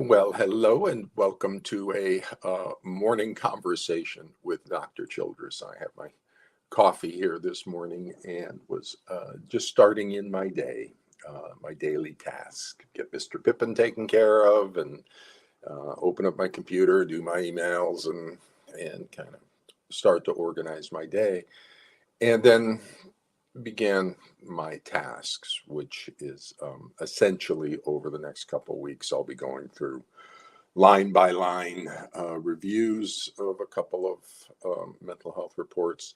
Well, hello and welcome to a morning conversation with Dr. Childress. I have my coffee here this morning and was just starting in my day, my daily task. Get Mr. Pippin taken care of and open up my computer, do my emails, and kind of start to organize my day. And then began my tasks, which is essentially over the next couple of weeks, I'll be going through line by line reviews of a couple of mental health reports,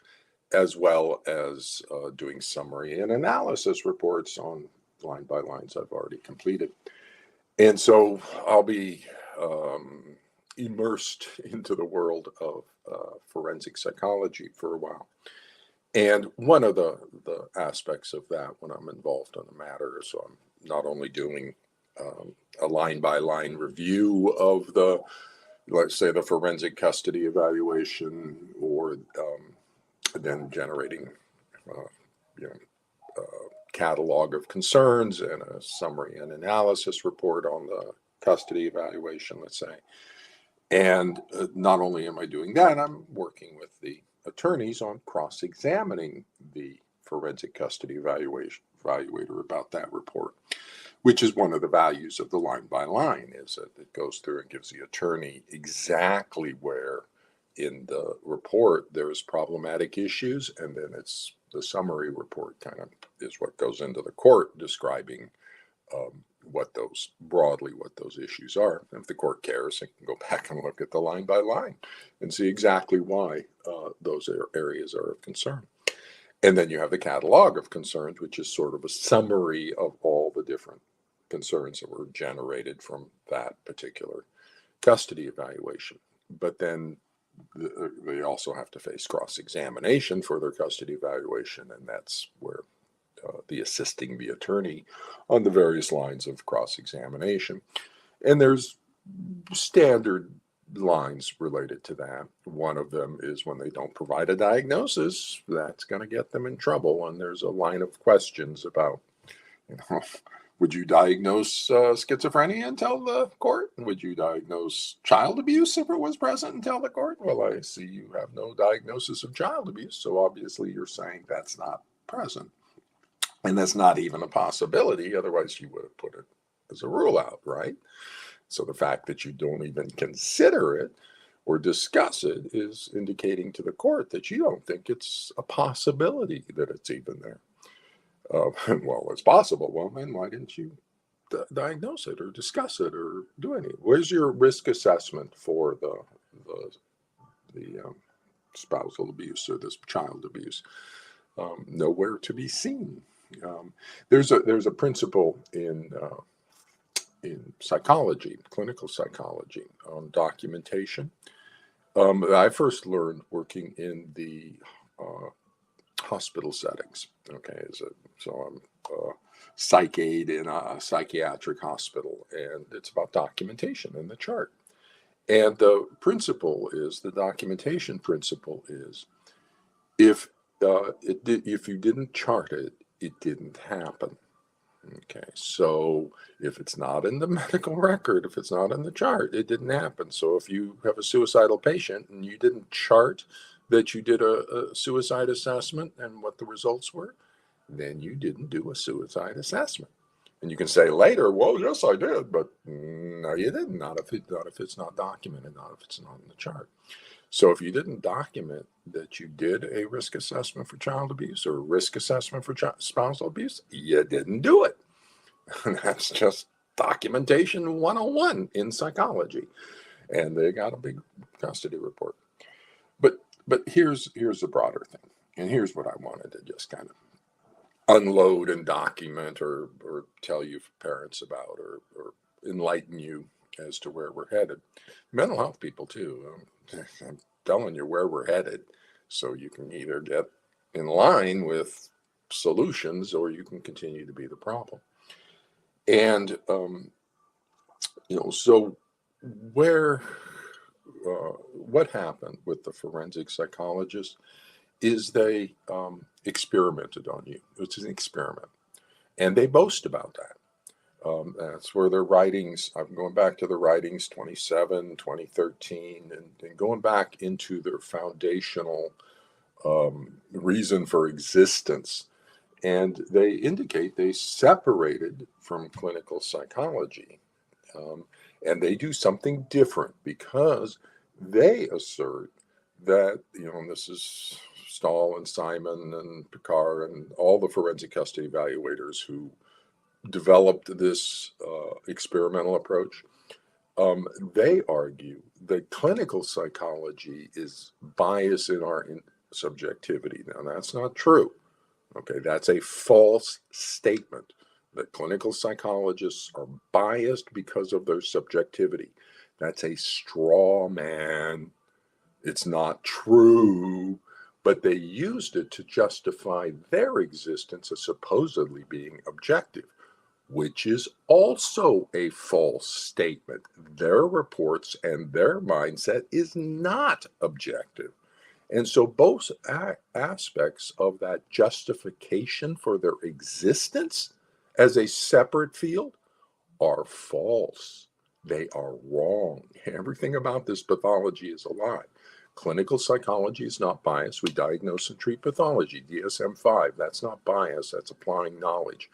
as well as doing summary and analysis reports on line by lines I've already completed. And so I'll be immersed into the world of forensic psychology for a while. And one of the aspects of that when I'm involved in the matter is so I'm not only doing a line by line review of the, let's say, the forensic custody evaluation, or then generating, you know, catalog of concerns and a summary and analysis report on the custody evaluation, let's say. And not only am I doing that, I'm working with the attorneys on cross-examining the forensic custody evaluator about that report, which is one of the values of the line by line, is that it goes through and gives the attorney exactly where in the report there's problematic issues, and then it's the summary report kind of is what goes into the court describing what those issues are. And if the court cares, it can go back and look at the line by line and see exactly why those areas are of concern. And then you have the catalog of concerns, which is sort of a summary of all the different concerns that were generated from that particular custody evaluation. But then they also have to face cross-examination for their custody evaluation, and that's where the assisting the attorney on the various lines of cross-examination. And there's standard lines related to that. One of them is when they don't provide a diagnosis, that's going to get them in trouble. And there's a line of questions about, would you diagnose schizophrenia and tell the court? Would you diagnose child abuse if it was present and tell the court? Well, I see you have no diagnosis of child abuse, so obviously you're saying that's not present. And that's not even a possibility. Otherwise, you would have put it as a rule out, right? So the fact that you don't even consider it or discuss it is indicating to the court that you don't think it's a possibility that it's even there. Well, it's possible. Well, then why didn't you diagnose it or discuss it or do anything? Where's your risk assessment for the spousal abuse or this child abuse? Nowhere to be seen. There's a principle in psychology, clinical psychology, on documentation. I first learned working in the hospital settings. Okay, so I'm a psych aide in a psychiatric hospital, and it's about documentation in the chart. And the documentation principle is, if you didn't chart it, it didn't happen. Okay, so if it's not in the medical record, if it's not in the chart, it didn't happen. So if you have a suicidal patient and you didn't chart that you did a suicide assessment and what the results were, then you didn't do a suicide assessment. And you can say later, well, yes, I did, but no, you didn't. Not if it's not documented, not if it's not in the chart. So if you didn't document that you did a risk assessment for child abuse or a risk assessment for spousal abuse, you didn't do it. That's just documentation 101 in psychology. And they got a big custody report. But here's the broader thing. And here's what I wanted to just kind of unload and document or tell you parents about or enlighten you as to where we're headed. Mental health people too. I'm telling you where we're headed, so you can either get in line with solutions or you can continue to be the problem. And so what happened with the forensic psychologist is they experimented on you. It's an experiment, and they boast about that. That's where their writings, I'm going back to the writings 27, 2013, and going back into their foundational reason for existence. And they indicate they separated from clinical psychology. Um, and they do something different because they assert that, and this is Stahl and Simon and Picard and all the forensic custody evaluators who developed this experimental approach. They argue that clinical psychology is biased in our subjectivity. Now, that's not true. Okay, that's a false statement that clinical psychologists are biased because of their subjectivity. That's a straw man. It's not true, but they used it to justify their existence as supposedly being objective, which is also a false statement. Their reports and their mindset is not objective. And so both aspects of that justification for their existence as a separate field are false. They are wrong. Everything about this pathology is a lie. Clinical psychology is not biased. We diagnose and treat pathology. DSM-5, that's not bias, that's applying knowledge.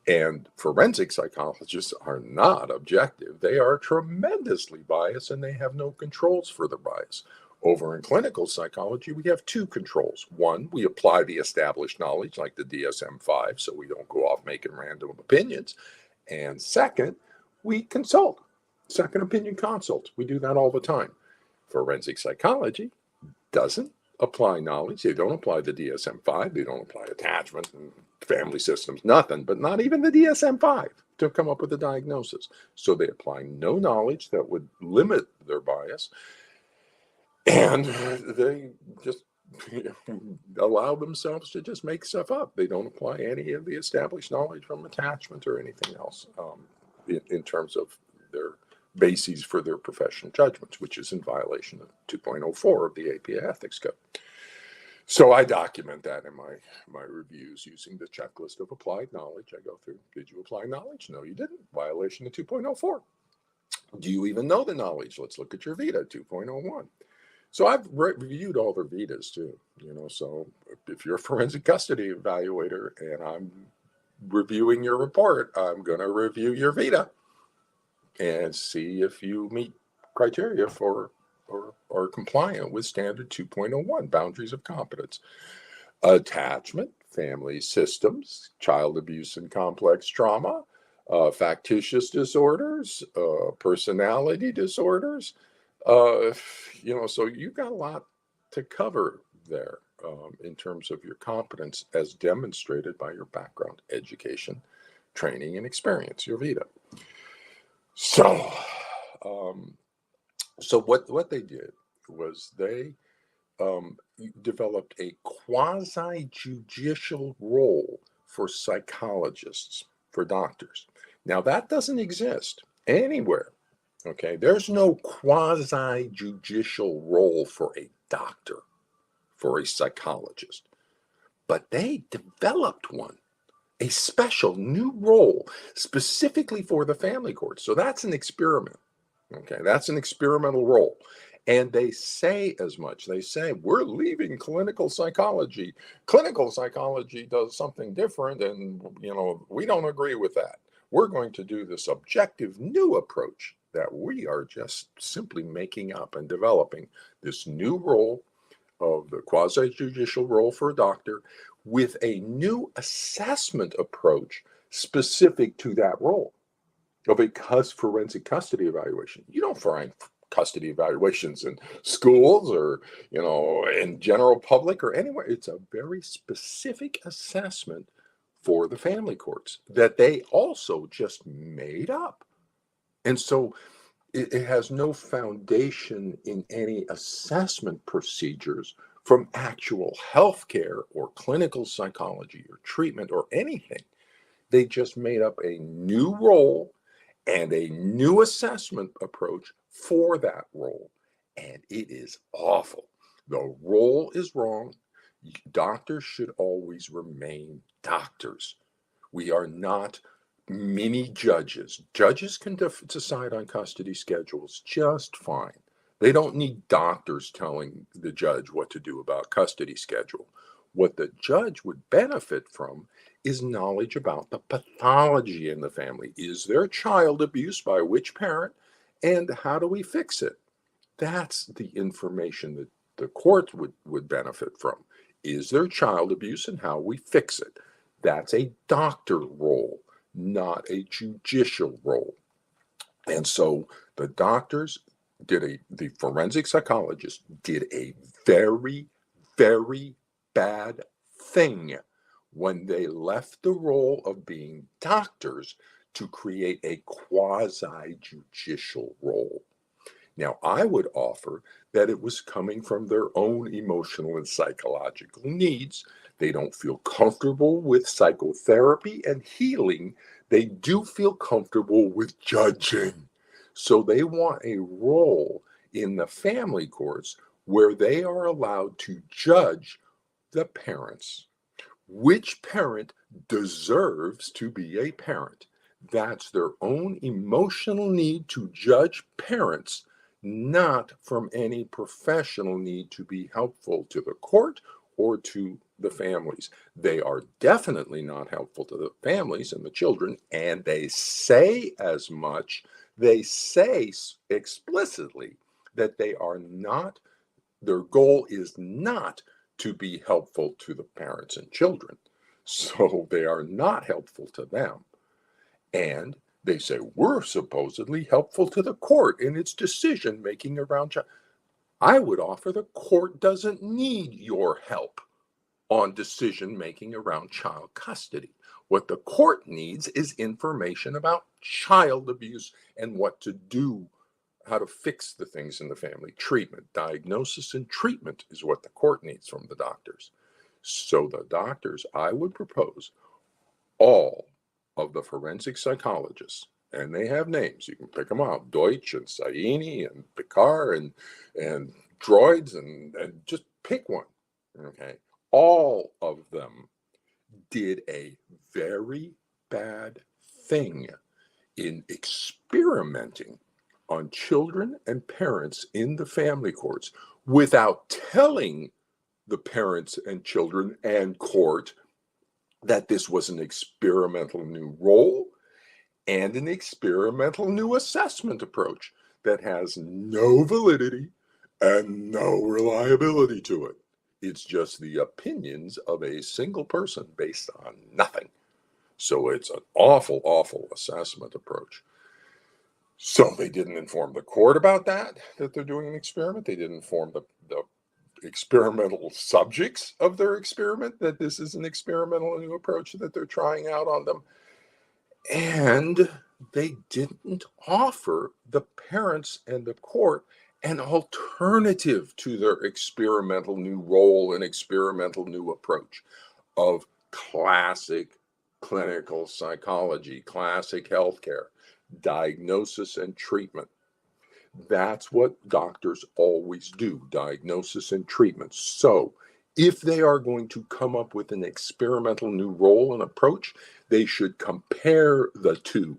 And forensic psychologists are not objective. They are tremendously biased and they have no controls for the bias. Over in clinical psychology, we have two controls. One, we apply the established knowledge like the DSM-5 so we don't go off making random opinions. And second, we consult, second opinion consult. We do that all the time. Forensic psychology doesn't apply knowledge. They don't apply the DSM-5. They don't apply attachment and family systems, nothing, but not even the DSM-5 to come up with a diagnosis. So they apply no knowledge that would limit their bias. And they just allow themselves to just make stuff up. They don't apply any of the established knowledge from attachment or anything else in terms of their bases for their professional judgments, which is in violation of 2.04 of the APA Ethics Code. So I document that in my reviews using the checklist of applied knowledge. I go through, did you apply knowledge? No, you didn't. Violation of 2.04. Do you even know the knowledge? Let's look at your VITA, 2.01. So I've reviewed all their VITAs too, so if you're a forensic custody evaluator and I'm reviewing your report, I'm going to review your VITA and see if you meet criteria for or are compliant with standard 2.01, boundaries of competence. Attachment, family systems, child abuse and complex trauma, factitious disorders, personality disorders. So you've got a lot to cover there in terms of your competence as demonstrated by your background, education, training, and experience, your VITA. So, what they did was they developed a quasi-judicial role for psychologists, for doctors. Now, that doesn't exist anywhere. Okay, there's no quasi-judicial role for a doctor, for a psychologist, but they developed one, a special new role specifically for the family court. So that's an experiment. Okay, that's an experimental role. And they say as much. They say, we're leaving clinical psychology. Clinical psychology does something different, and we don't agree with that. We're going to do this objective new approach that we are just simply making up and developing this new role of the quasi-judicial role for a doctor with a new assessment approach specific to that role. Because forensic custody evaluation, you don't find custody evaluations in schools or, in general public or anywhere. It's a very specific assessment for the family courts that they also just made up. And so it has no foundation in any assessment procedures from actual healthcare or clinical psychology or treatment or anything. They just made up a new role and a new assessment approach for that role. And it is awful. The role is wrong. Doctors should always remain doctors. We are not mini judges. Judges can decide on custody schedules just fine. They don't need doctors telling the judge what to do about custody schedule. What the judge would benefit from is knowledge about the pathology in the family. Is there child abuse by which parent? And how do we fix it? That's the information that the court would benefit from. Is there child abuse and how we fix it? That's a doctor role, not a judicial role. And so the doctors the forensic psychologist did a very, very bad thing when they left the role of being doctors to create a quasi-judicial role. Now, I would offer that it was coming from their own emotional and psychological needs. They don't feel comfortable with psychotherapy and healing. They do feel comfortable with judging. So they want a role in the family courts where they are allowed to judge the parents. Which parent deserves to be a parent? That's their own emotional need to judge parents, not from any professional need to be helpful to the court or to the families. They are definitely not helpful to the families and the children, and they say as much. They say explicitly that they are not, their goal is not to be helpful to the parents and children. So they are not helpful to them. And they say, we're supposedly helpful to the court in its decision making around child. I would offer the court doesn't need your help on decision making around child custody. What the court needs is information about child abuse and what to do, how to fix the things in the family. Treatment, diagnosis, and treatment is what the court needs from the doctors. So the doctors, I would propose all of the forensic psychologists, and they have names, you can pick them out, Deutsch and Saini and Picard and Droids, and just pick one, okay? All of them did a very bad thing in experimenting on children and parents in the family courts without telling the parents and children and court that this was an experimental new role and an experimental new assessment approach that has no validity and no reliability to it. It's just the opinions of a single person based on nothing. So it's an awful, awful assessment approach. So they didn't inform the court about that they're doing an experiment. They didn't inform the experimental subjects of their experiment that this is an experimental new approach that they're trying out on them. And they didn't offer the parents and the court an alternative to their experimental new role and experimental new approach of classic clinical psychology, classic healthcare, diagnosis and treatment. That's what doctors always do, diagnosis and treatment. So if they are going to come up with an experimental new role and approach, they should compare the two,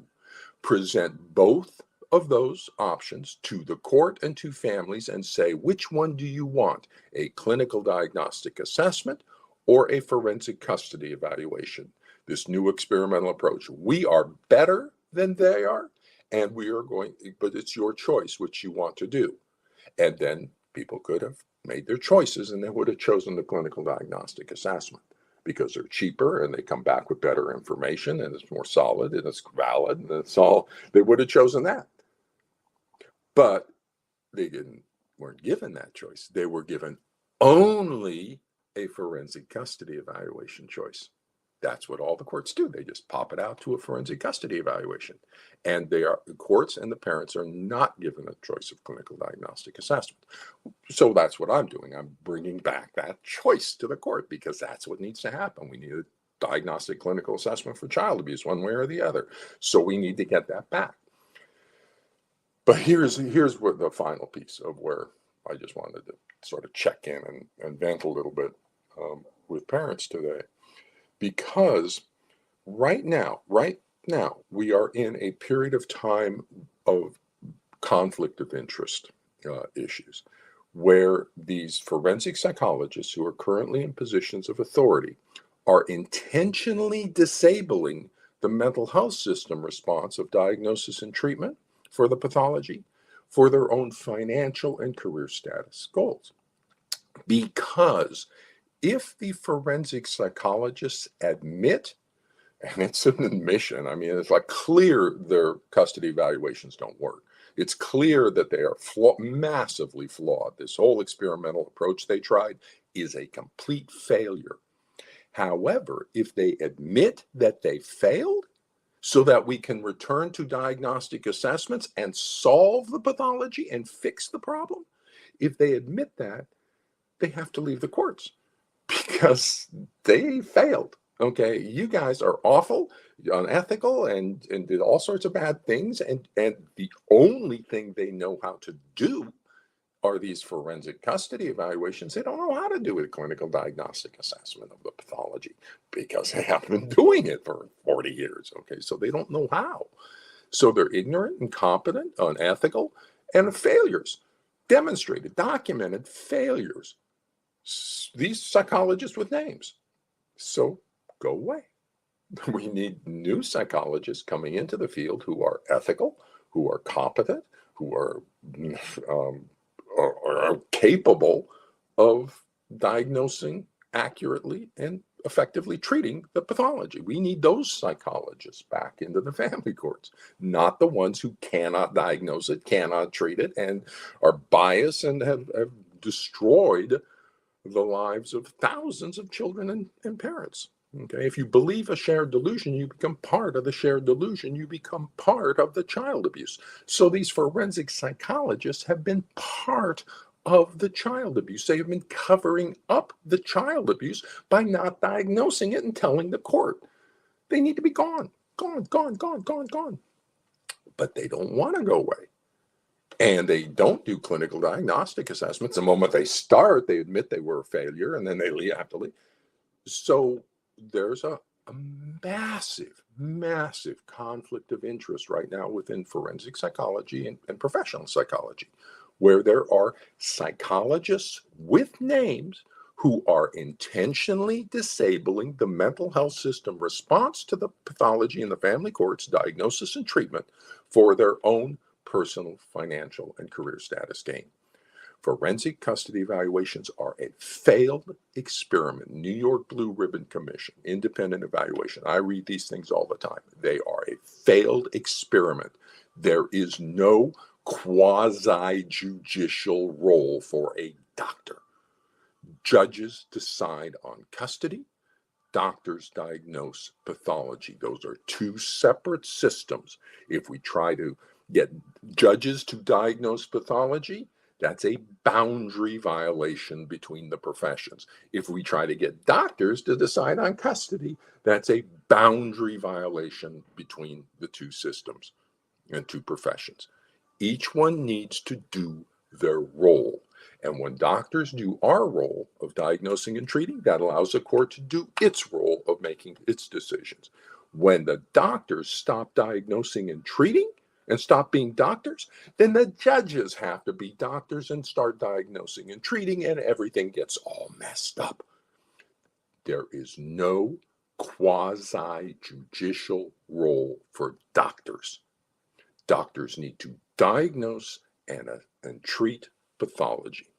present both of those options to the court and to families and say, which one do you want? A clinical diagnostic assessment or a forensic custody evaluation? This new experimental approach. We are better than they are, and we are going, but it's your choice which you want to do. And then people could have made their choices and they would have chosen the clinical diagnostic assessment because they're cheaper and they come back with better information and it's more solid and it's valid and it's all, they would have chosen that. But they weren't given that choice. They were given only a forensic custody evaluation choice. That's what all the courts do. They just pop it out to a forensic custody evaluation. And the courts and the parents are not given a choice of clinical diagnostic assessment. So that's what I'm doing. I'm bringing back that choice to the court because that's what needs to happen. We need a diagnostic clinical assessment for child abuse one way or the other. So we need to get that back. But here's what the final piece of where I just wanted to sort of check in and vent a little bit with parents today. Because right now, Now, we are in a period of time of conflict of interest issues where these forensic psychologists who are currently in positions of authority are intentionally disabling the mental health system response of diagnosis and treatment for the pathology for their own financial and career status goals. Because if the forensic psychologists admit, and it's an admission, I mean, it's like clear their custody evaluations don't work. It's clear that they are massively flawed. This whole experimental approach they tried is a complete failure. However, if they admit that they failed, so that we can return to diagnostic assessments and solve the pathology and fix the problem, if they admit that, they have to leave the courts because they failed. Okay, you guys are awful, unethical, and did all sorts of bad things, and the only thing they know how to do are these forensic custody evaluations. They don't know how to do a clinical diagnostic assessment of the pathology because they haven't been doing it for 40 years. Okay, so they don't know how. So they're ignorant, incompetent, unethical, and failures, demonstrated, documented failures. These psychologists with names. So go away. We need new psychologists coming into the field who are ethical, who are competent, who are capable of diagnosing accurately and effectively treating the pathology. We need those psychologists back into the family courts, not the ones who cannot diagnose it, cannot treat it, and are biased and have destroyed the lives of thousands of children and parents. Okay, if you believe a shared delusion, you become part of the shared delusion. You become part of the child abuse. So these forensic psychologists have been part of the child abuse. They have been covering up the child abuse by not diagnosing it and telling the court. They need to be gone, gone, gone, gone, gone, gone. But they don't want to go away. And they don't do clinical diagnostic assessments. The moment they start, they admit they were a failure, and then they have to leave. So there's a massive, massive conflict of interest right now within forensic psychology and professional psychology, where there are psychologists with names who are intentionally disabling the mental health system response to the pathology in the family courts, diagnosis and treatment for their own personal, financial, and career status gain. Forensic custody evaluations are a failed experiment. New York Blue Ribbon Commission, independent evaluation. I read these things all the time. They are a failed experiment. There is no quasi-judicial role for a doctor. Judges decide on custody. Doctors diagnose pathology. Those are two separate systems. If we try to get judges to diagnose pathology, that's a boundary violation between the professions. If we try to get doctors to decide on custody, that's a boundary violation between the two systems and two professions. Each one needs to do their role. And when doctors do our role of diagnosing and treating, that allows the court to do its role of making its decisions. When the doctors stop diagnosing and treating and stop being doctors, then the judges have to be doctors and start diagnosing and treating, and everything gets all messed up. There is no quasi-judicial role for doctors. Doctors need to diagnose and treat pathology.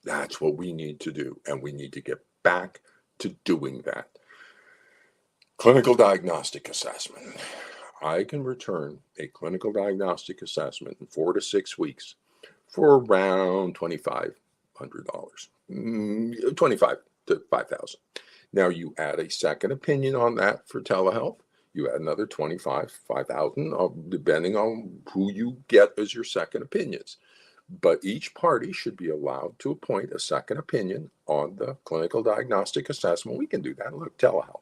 That's what we need to do, and we need to get back to doing that. Clinical diagnostic assessment. I can return a clinical diagnostic assessment in 4 to 6 weeks for around $2,500, $25,000 to $5,000. Now you add a second opinion on that for telehealth. You add another $5,000, depending on who you get as your second opinions. But each party should be allowed to appoint a second opinion on the clinical diagnostic assessment. We can do that. Look, telehealth.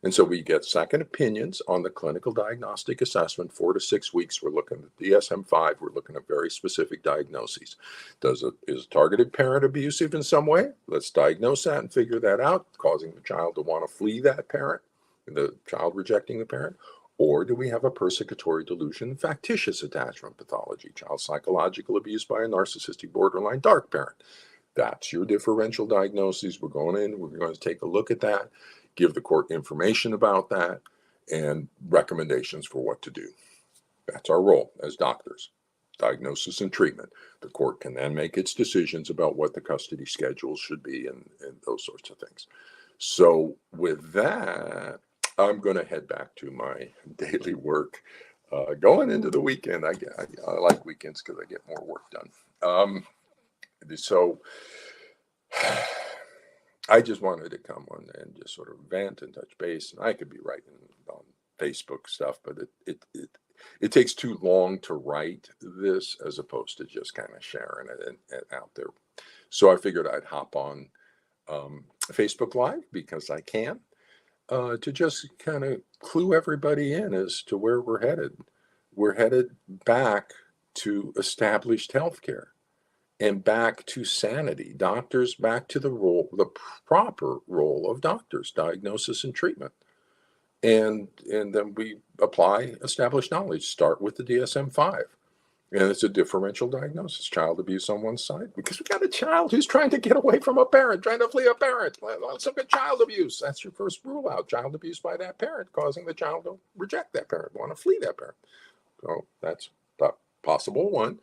And so we get second opinions on the clinical diagnostic assessment, 4 to 6 weeks. We're looking at DSM-5. We're looking at very specific diagnoses. Is targeted parent abusive in some way? Let's diagnose that and figure that out, causing the child to want to flee that parent, the child rejecting the parent. Or do we have a persecutory delusion, factitious attachment pathology, child psychological abuse by a narcissistic borderline dark parent? That's your differential diagnosis. We're going in, we're going to take a look at that, give the court information about that, and recommendations for what to do. That's our role as doctors, diagnosis and treatment. The court can then make its decisions about what the custody schedules should be and those sorts of things. So with that, I'm going to head back to my daily work. Going into the weekend, I like weekends because I get more work done. So I just wanted to come on and just sort of vent and touch base. And I could be writing on Facebook stuff, but it takes too long to write this as opposed to just kind of sharing it and out there. So I figured I'd hop on Facebook Live because I can to just kind of clue everybody in as to where we're headed. We're headed back to established healthcare and back to sanity. Doctors back to the proper role of doctors, diagnosis and treatment. And then we apply established knowledge. Start with the DSM-5. And it's a differential diagnosis, child abuse on one side, because we got a child who's trying to get away from a parent, trying to flee a parent. Let's look at child abuse. That's your first rule out. Child abuse by that parent, causing the child to reject that parent, want to flee that parent. So that's the possible one.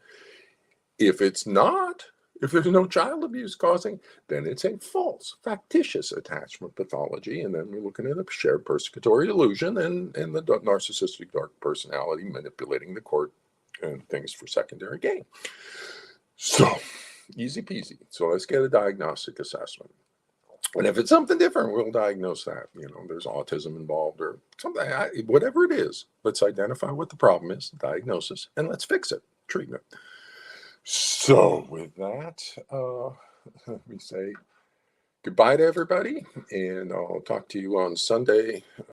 If it's not, if there's no child abuse causing, then it's a false, factitious attachment pathology. And then we're looking at a shared persecutory delusion and the narcissistic dark personality manipulating the court and things for secondary gain. So easy peasy. So let's get a diagnostic assessment. And if it's something different, we'll diagnose that. There's autism involved or something, whatever it is. Let's identify what the problem is, diagnosis, and let's fix it, treatment. So with that, let me say goodbye to everybody, and I'll talk to you on Sunday.